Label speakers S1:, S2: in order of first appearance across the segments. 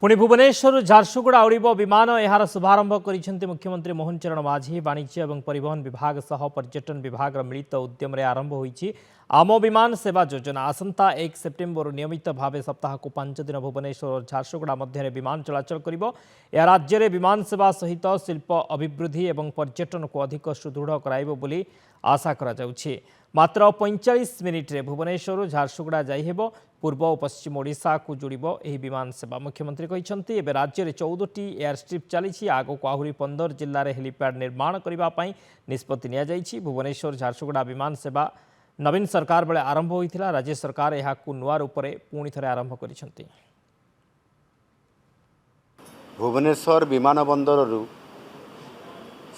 S1: पुणी भुवनेश्वर झारसुगुड़ा उड़ब विमान यार शुभारंभ कर मुख्यमंत्री मोहन चरण माझी वाणिज्य और परिवहन विभाग सह पर्यटन विभाग मिलित उद्यम आरंभ होईछि आम विमान सेवा योजना आसंता 1 सेप्टेम्बर नियमित भाव सप्ताह को 5 दिन भुवनेश्वर और झारसुगुड़ा मध्य विमान चलाचल करिबो। या राज्य में विमान सेवा सहित शिल्प अभिवृद्धि और पर्यटन को अधिक सुदृढ़ कराइबो बोली आशा करा जाउछि। मात्र 45 मिनिट रे भुवनेश्वर झारसुगुड़ा जाइहेबो। पूर्व और पश्चिम ओडिशा को जोड़िबो एही विमान सेवा। मुख्यमंत्री कहिसंती एबे राज्य में 14टी एयर स्ट्रिप चली आगो को आहुरी 15 जिल्ला रे हेलीपैड निर्माण करबा पई निष्पत्ति निया जाइछि। भुवनेश्वर झारसुगुड़ा विमान सेवा नवीन सरकार बेले आरंभ होइथिला। राज्य सरकार एहाकु नुआ रूप रे पुणी थरे आरंभ करिसंती।
S2: भुवनेश्वर विमान बंदर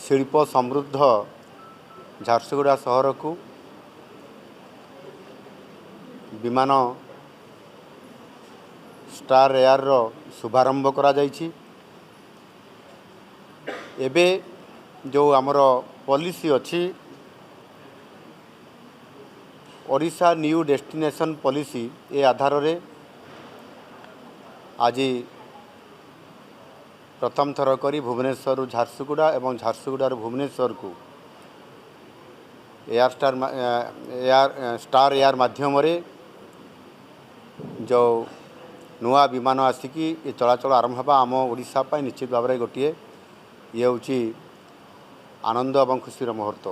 S2: शिल्प समृद्ध झारसुगुड़ा सहर को विमान स्टार एयर रो शुभारंभ करा जाइछि। एबे जो आमर पॉलिसी अच्छी Odisha new destination policy A आधार रे आज प्रथम थर करी भुवनेश्वर झारसुगुड़ा एवं झारसुगुड़ा भुवनेश्वर को स्टार एयर माध्यम रे जो नुआ विमान आसिकी ये चलाचल आरंभ होगा आम ओडिशा निश्चित भाव में गोटे ये हूँ आनंद और खुशीर मुहूर्त।